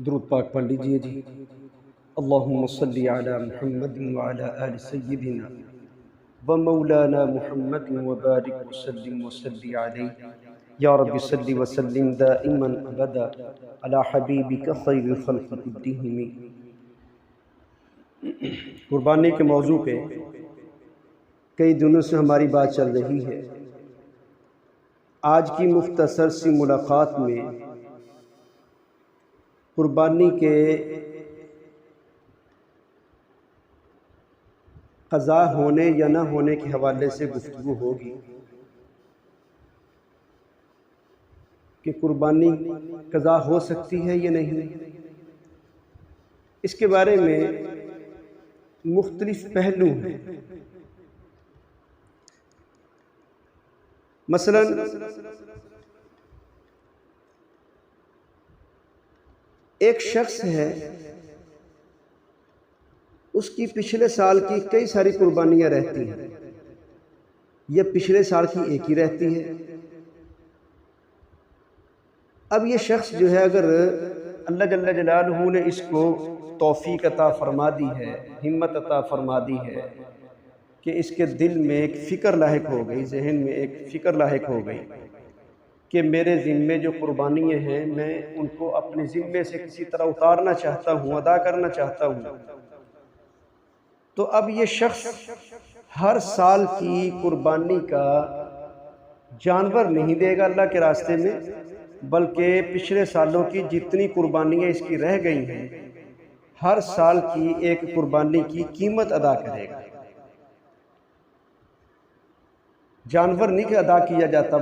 درود پاک پڑھ لیجئے جی۔ اللہم صلی علی محمد وعلی آل سیدنا و مولانا محمد وبارک وسلم وصلی علیہ یا رب صلی وسلم دائما ابدا علی حبیبک خیر خلق کلہم۔ قربانی کے موضوع پہ کئی دنوں سے ہماری بات چل رہی ہے۔ آج کی مختصر سی ملاقات میں قربانی کے قضا ہونے یا نہ ہونے کے حوالے سے گفتگو ہوگی کہ قربانی قضا ہو سکتی ہے یا نہیں۔ اس کے بارے میں مختلف پہلو ہیں۔ مثلا ایک شخص ہے، اس کی پچھلے سال کی کئی ساری قربانیاں رہتی ہیں، یا پچھلے سال کی ایک ہی رہتی ہے۔ اب یہ شخص جو ہے، اگر اللہ جل جلالہ نے اس کو توفیق عطا فرما دی ہے، ہمت عطا فرما دی ہے کہ اس کے دل میں ایک فکر لاحق ہو گئی، ذہن میں ایک فکر لاحق ہو گئی کہ میرے ذمے جو قربانیاں ہیں، میں ان کو اپنے ذمے سے کسی طرح اتارنا چاہتا ہوں، ادا کرنا چاہتا ہوں، تو اب یہ شخص ہر سال کی قربانی کا جانور نہیں دے گا اللہ کے راستے میں، بلکہ پچھلے سالوں کی جتنی قربانیاں اس کی رہ گئی ہیں، ہر سال کی ایک قربانی کی قیمت ادا کرے گا۔ جانور نہیں ادا کیا جاتا،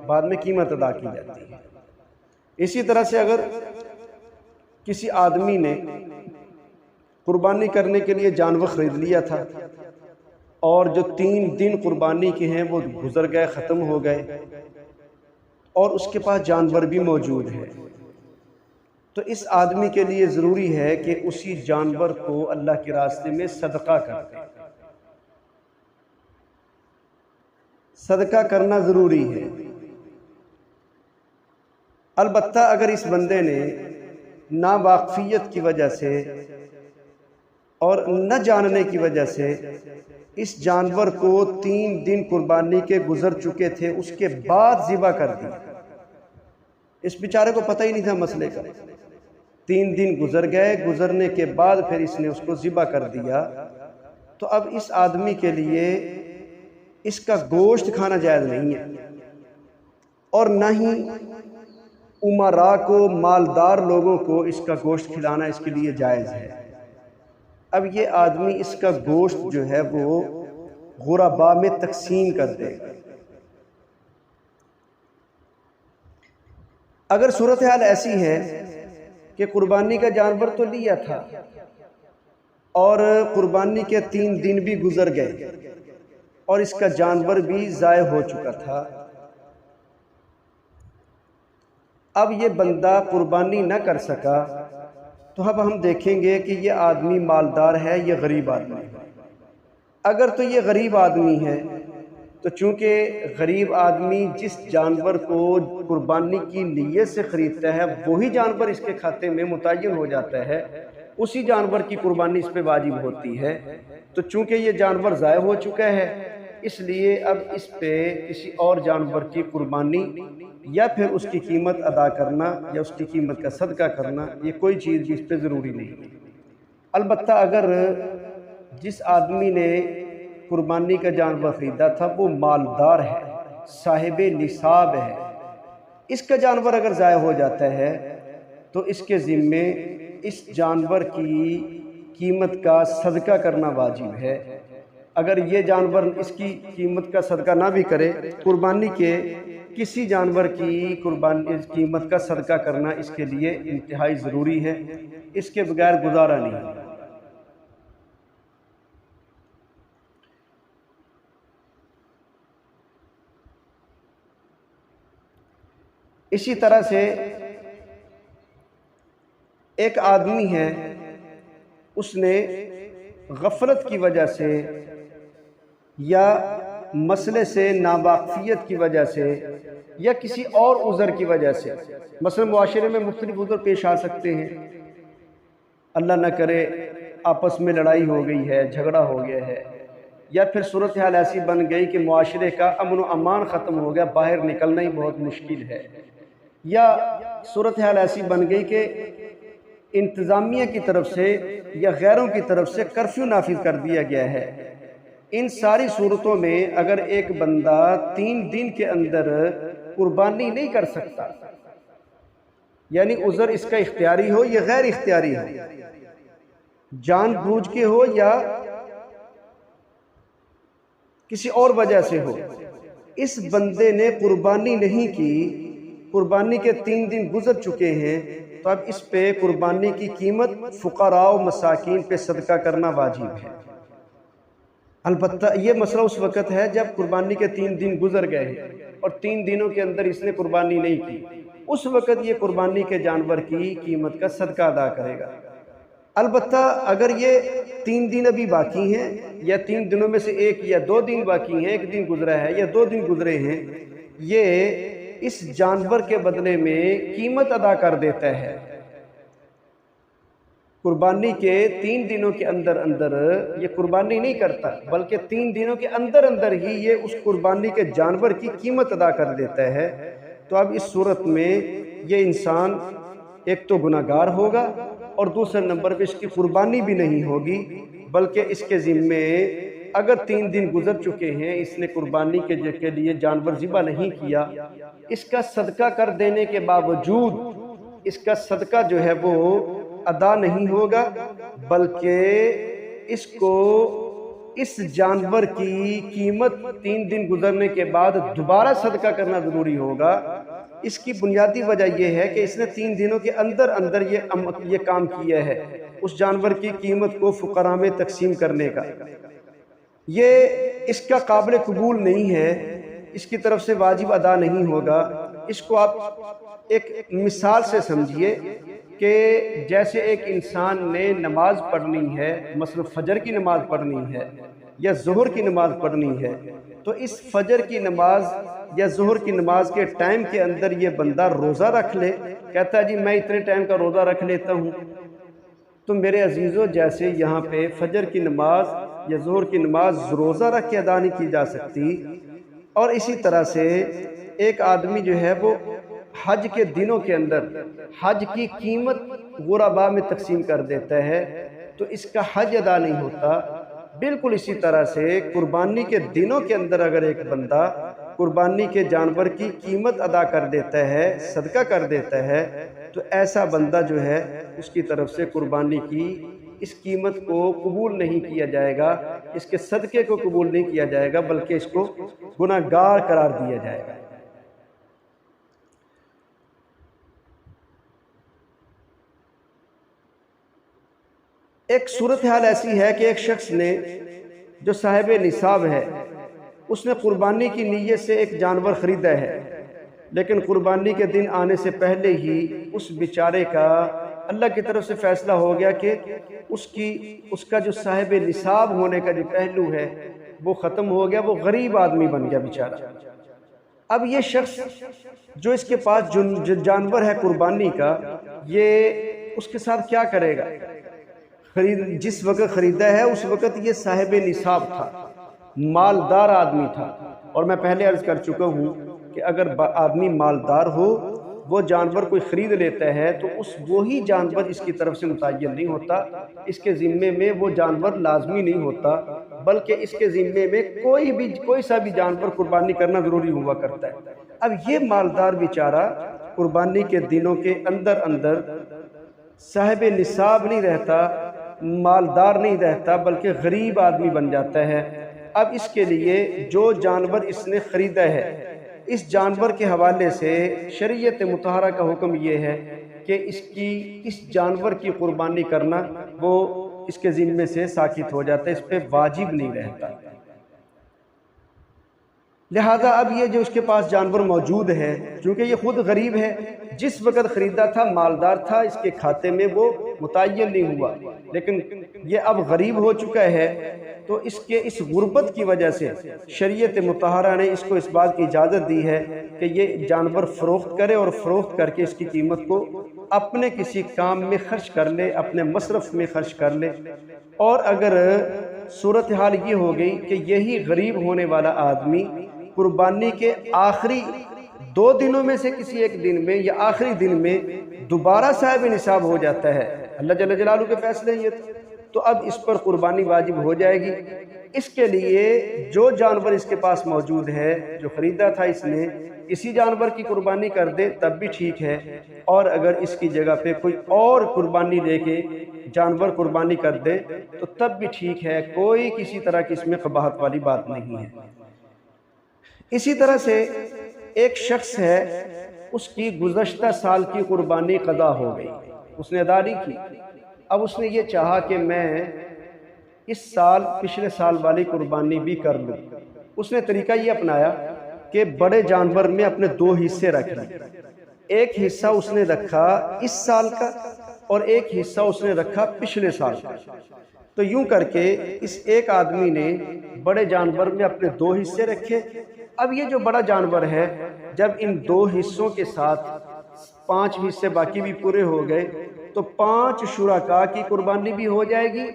بعد میں قیمت ادا کی جاتی ہے۔ اسی طرح سے اگر کسی آدمی نے قربانی کرنے کے لیے جانور خرید لیا تھا، اور جو 3 دن قربانی کے ہیں وہ گزر گئے، ختم ہو گئے، اور اس کے پاس جانور بھی موجود ہے، تو اس آدمی کے لیے ضروری ہے کہ اسی جانور کو اللہ کے راستے میں صدقہ کر دے۔ صدقہ کرنا ضروری ہے۔ البتہ اگر اس بندے نے ناواقفیت کی وجہ سے اور نہ جاننے کی وجہ سے اس جانور کو 3 دن قربانی کے گزر چکے تھے، اس کے بعد ذبح کر دی، اس بیچارے کو پتہ ہی نہیں تھا مسئلے کا، 3 دن گزر گئے، گزرنے کے بعد پھر اس نے اس کو ذبح کر دیا، تو اب اس آدمی کے لیے اس کا گوشت کھانا جائز نہیں ہے، اور نہ ہی امراء کو، مالدار لوگوں کو اس کا گوشت کھلانا اس کے لیے جائز ہے۔ اب یہ آدمی اس کا گوشت جو ہے وہ غرباء میں تقسیم کر دے گا۔ اگر صورتحال ایسی ہے کہ قربانی کا جانور تو لیا تھا اور قربانی کے 3 دن بھی گزر گئے اور اس کا جانور بھی ضائع ہو چکا تھا، اب یہ بندہ قربانی نہ کر سکا، تو اب ہم دیکھیں گے کہ یہ آدمی مالدار ہے یا غریب آدمی ہے۔ اگر تو یہ غریب آدمی ہے، تو چونکہ غریب آدمی جس جانور کو قربانی کی نیت سے خریدتا ہے، وہی جانور اس کے کھاتے میں متعین ہو جاتا ہے، اسی جانور کی قربانی اس پہ واجب ہوتی ہے، تو چونکہ یہ جانور ضائع ہو چکا ہے، اس لیے اب اس پہ کسی اور جانور کی قربانی یا پھر اس کی قیمت ادا کرنا یا اس کی قیمت کا صدقہ کرنا، یہ کوئی چیز بھی اس پہ ضروری نہیں۔ البتہ اگر جس آدمی نے قربانی کا جانور خریدا تھا وہ مالدار ہے، صاحب نصاب ہے، اس کا جانور اگر ضائع ہو جاتا ہے تو اس کے ذمے اس جانور کی قیمت کا صدقہ کرنا واجب ہے۔ اگر یہ جانور اس کی قیمت کا صدقہ نہ بھی کرے، قربانی کے کسی جانور کی قیمت کا صدقہ کرنا اس کے لیے انتہائی ضروری ہے، اس کے بغیر گزارا نہیں۔ اسی طرح سے ایک آدمی ہے، اس نے غفلت کی وجہ سے یا مسئلے سے ناواقفیت کی وجہ سے یا کسی اور عذر کی وجہ سے، مثلا معاشرے میں مختلف عذر پیش آ سکتے ہیں، اللہ نہ کرے آپس میں لڑائی ہو گئی ہے، جھگڑا ہو گیا ہے، یا پھر صورتحال ایسی بن گئی کہ معاشرے کا امن و امان ختم ہو گیا، باہر نکلنا ہی بہت مشکل ہے، یا صورتحال ایسی بن گئی کہ انتظامیہ کی طرف سے یا غیروں کی طرف سے کرفیو نافذ کر دیا گیا ہے۔ ان ساری صورتوں میں اگر ایک بندہ 3 دن کے اندر قربانی نہیں کر سکتا، یعنی عذر اس کا اختیاری ہو یا غیر اختیاری ہو، جان بوجھ کے ہو یا کسی اور وجہ سے ہو، اس بندے نے قربانی نہیں کی، قربانی کے 3 دن گزر چکے ہیں، تو اب اس پہ قربانی کی قیمت فقراء و مساکین پہ صدقہ کرنا واجب ہے۔ البتہ یہ مسئلہ اس وقت ہے جب قربانی کے 3 دن گزر گئے ہیں اور 3 دنوں کے اندر اس نے قربانی نہیں کی، اس وقت یہ قربانی کے جانور کی قیمت کا صدقہ ادا کرے گا۔ البتہ اگر یہ 3 دن ابھی باقی ہیں یا 3 دنوں میں سے 1 یا 2 دن باقی ہیں، 1 دن گزرا ہے یا 2 دن گزرے ہیں، یہ اس جانور کے بدلے میں قیمت ادا کر دیتا ہے۔ قربانی کے 3 دنوں کے اندر یہ قربانی نہیں کرتا، بلکہ 3 دنوں کے اندر ہی یہ اس قربانی کے جانور کی قیمت ادا کر دیتا ہے۔ تو اب اس صورت میں یہ انسان ایک تو گناہگار ہوگا اور دوسرے نمبر پہ اس کی قربانی بھی نہیں ہوگی، بلکہ اس کے ذمے اگر 3 دن گزر چکے ہیں، اس نے قربانی کے لیے جانور ذبح نہیں کیا، اس کا صدقہ کر دینے کے باوجود اس کا صدقہ جو ہے وہ ادا نہیں ہوگا، بلکہ اس کو اس جانور کی قیمت 3 دن گزرنے کے بعد دوبارہ صدقہ کرنا ضروری ہوگا۔ اس کی بنیادی وجہ یہ ہے کہ اس نے 3 دنوں کے اندر یہ کام کیا ہے، اس جانور کی قیمت کو فقراء میں تقسیم کرنے کا۔ یہ اس کا قابل قبول نہیں ہے، اس کی طرف سے واجب ادا نہیں ہوگا۔ اس کو آپ ایک مثال سے سمجھیے کہ جیسے ایک انسان نے نماز پڑھنی ہے، مثلا فجر کی نماز پڑھنی ہے یا ظہر کی نماز پڑھنی ہے، تو اس فجر کی نماز یا ظہر کی نماز کے ٹائم کے اندر یہ بندہ روزہ رکھ لے، کہتا ہے جی میں اتنے ٹائم کا روزہ رکھ لیتا ہوں، تو میرے عزیزو جیسے یہاں پہ فجر کی نماز یا ظہر کی نماز روزہ رکھ کے ادا نہیں کی جا سکتی، اور اسی طرح سے ایک آدمی جو ہے وہ حج کے دنوں کے اندر حج کی قیمت غرباء میں تقسیم کر دیتا ہے تو اس کا حج ادا نہیں ہوتا۔ بالکل اسی طرح سے قربانی کے دنوں کے اندر اگر ایک بندہ قربانی کے جانور کی قیمت ادا کر دیتا ہے، صدقہ کر دیتا ہے، تو ایسا بندہ جو ہے اس کی طرف سے قربانی کی اس قیمت کو قبول نہیں کیا جائے گا، اس کے صدقے کو قبول نہیں کیا جائے گا، بلکہ اس کو گناہگار قرار دیا جائے گا۔ ایک صورتحال ایسی ہے کہ ایک شخص نے جو صاحب نصاب ہے، اس نے قربانی کی نیت سے ایک جانور خریدا ہے، لیکن قربانی کے دن آنے سے پہلے ہی اس بیچارے کا اللہ کی طرف سے فیصلہ ہو گیا کہ اس کا جو صاحب نصاب ہونے کا جو پہلو ہے وہ ختم ہو گیا، وہ غریب آدمی بن گیا بیچارہ۔ اب یہ شخص جو اس کے پاس جو جانور ہے قربانی کا، یہ اس کے ساتھ کیا کرے گا؟ جس وقت خریدا ہے اس وقت یہ صاحب نصاب تھا، مالدار آدمی تھا، اور میں پہلے عرض کر چکا ہوں کہ اگر آدمی مالدار ہو، وہ جانور کوئی خرید لیتا ہے تو وہی جانور اس کی طرف سے متعین نہیں ہوتا، اس کے ذمے میں وہ جانور لازمی نہیں ہوتا، بلکہ اس کے ذمے میں کوئی سا بھی جانور قربانی کرنا ضروری ہوا کرتا ہے۔ اب یہ مالدار بیچارہ قربانی کے دنوں کے اندر صاحب نصاب نہیں رہتا، مالدار نہیں رہتا، بلکہ غریب آدمی بن جاتا ہے۔ اب اس کے لیے جو جانور اس نے خریدا ہے، اس جانور کے حوالے سے شریعت مطہرہ کا حکم یہ ہے کہ اس جانور کی قربانی کرنا وہ اس کے ذمے سے ساقط ہو جاتا ہے، اس پہ واجب نہیں رہتا۔ لہذا اب یہ جو اس کے پاس جانور موجود ہے، چونکہ یہ خود غریب ہے، جس وقت خریدا تھا مالدار تھا، اس کے کھاتے میں وہ متعین نہیں ہوا، لیکن یہ اب غریب ہو چکا ہے، تو تو اس کے اس غربت کی وجہ سے شریعت مطہرہ نے اس کو اس بات کی اجازت دی ہے کہ یہ جانور فروخت کرے اور فروخت کر کے اس کی قیمت کو اپنے کسی کام میں خرچ کر لے، اپنے مصرف میں خرچ کر لے۔ اور اگر صورتحال یہ ہو گئی کہ یہی غریب ہونے والا آدمی قربانی کے آخری 2 دنوں میں سے کسی ایک دن میں یا آخری دن میں دوبارہ صاحب نصاب ہو جاتا ہے، اللہ جل جلالہ کے فیصلے یہ تو اب اس پر قربانی واجب ہو جائے گی۔ اس کے لیے جو جانور اس کے پاس موجود ہے، جو خریدا تھا اس نے، اسی جانور کی قربانی کر دے تب بھی ٹھیک ہے، اور اگر اس کی جگہ پہ کوئی اور قربانی لے کے جانور قربانی کر دے تو تب بھی ٹھیک ہے، کوئی کسی طرح کی اس میں قباحت والی بات نہیں ہے۔ اسی طرح سے ایک شخص ہے، اس کی گزشتہ سال کی قربانی قضا ہو گئی، اس نے ادا نہیں کی، اب اس نے یہ چاہا کہ میں اس سال پچھلے سال والی قربانی بھی کر لوں۔ اس نے طریقہ یہ اپنایا کہ بڑے جانور میں اپنے 2 حصے رکھ لیے، ایک حصہ اس نے رکھا اس سال کا اور ایک حصہ اس نے رکھا پچھلے سال کا۔ تو یوں کر کے اس ایک آدمی نے بڑے جانور میں اپنے 2 حصے رکھے۔ اب یہ جو بڑا جانور ہے، جب ان 2 حصوں کے ساتھ 5 حصے باقی بھی پورے ہو گئے تو 5 شرکاء کی قربانی بھی ہو جائے گی،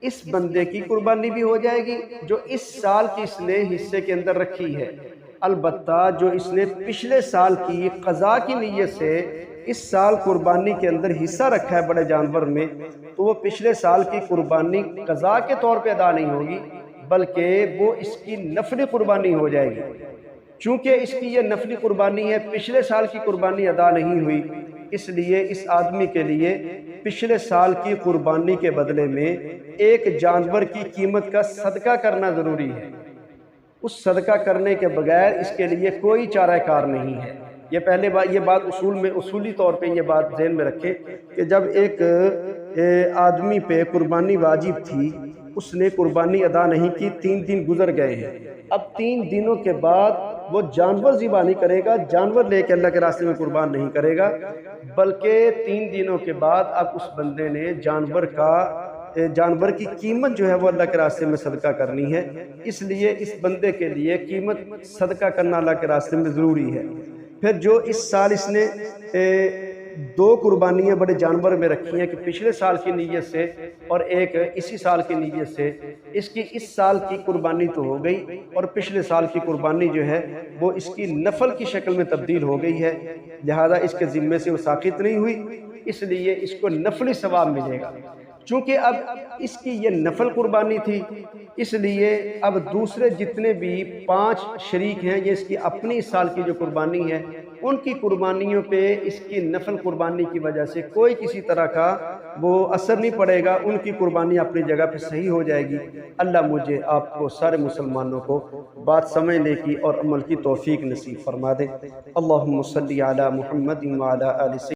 اس بندے کی قربانی بھی ہو جائے گی جو اس سال کی اس نے حصے کے اندر رکھی ہے۔ البتہ جو اس نے پچھلے سال کی قضا کی نیت سے اس سال قربانی کے اندر حصہ رکھا ہے بڑے جانور میں، تو وہ پچھلے سال کی قربانی قضا کے طور پہ ادا نہیں ہوگی، بلکہ وہ اس کی نفلی قربانی ہو جائے گی۔ چونکہ اس کی یہ نفلی قربانی ہے، پچھلے سال کی قربانی ادا نہیں ہوئی، اس لیے اس آدمی کے لیے پچھلے سال کی قربانی کے بدلے میں ایک جانور کی قیمت کا صدقہ کرنا ضروری ہے۔ اس صدقہ کرنے کے بغیر اس کے لیے کوئی چارہ کار نہیں ہے۔ یہ پہلے یہ بات اصولی طور پہ یہ بات ذہن میں رکھیں کہ جب ایک آدمی پہ قربانی واجب تھی، اس نے قربانی ادا نہیں کی، 3 دن گزر گئے ہیں، اب 3 دنوں کے بعد وہ جانور ذبح نہیں کرے گا، جانور لے کے اللہ کے راستے میں قربان نہیں کرے گا، بلکہ 3 دنوں کے بعد اب اس بندے نے جانور کی قیمت جو ہے وہ اللہ کے راستے میں صدقہ کرنی ہے۔ اس لیے اس بندے کے لیے قیمت صدقہ کرنا اللہ کے راستے میں ضروری ہے۔ پھر جو اس سال اس نے 2 قربانیاں بڑے جانور میں رکھی ہیں کہ پچھلے سال کی نیت سے اور ایک اسی سال کی نیت سے، اس کی اس سال کی قربانی تو ہو گئی اور پچھلے سال کی قربانی جو ہے وہ اس کی نفل کی شکل میں تبدیل ہو گئی ہے، لہذا اس کے ذمے سے وہ ساقط نہیں ہوئی، اس لیے اس کو نفلی ثواب ملے گا۔ چونکہ اب اس کی یہ نفل قربانی تھی، اس لیے اب دوسرے جتنے بھی 5 شریک ہیں، یہ اس کی اپنی اس سال کی جو قربانی ہے، ان کی قربانیوں پہ اس کی نفل قربانی کی وجہ سے کوئی کسی طرح کا وہ اثر نہیں پڑے گا، ان کی قربانی اپنی جگہ پہ صحیح ہو جائے گی۔ اللہ مجھے آپ کو سارے مسلمانوں کو بات سمجھنے کی اور عمل کی توفیق نصیب فرما دے۔ اللہم صلی علی محمد وعلی آل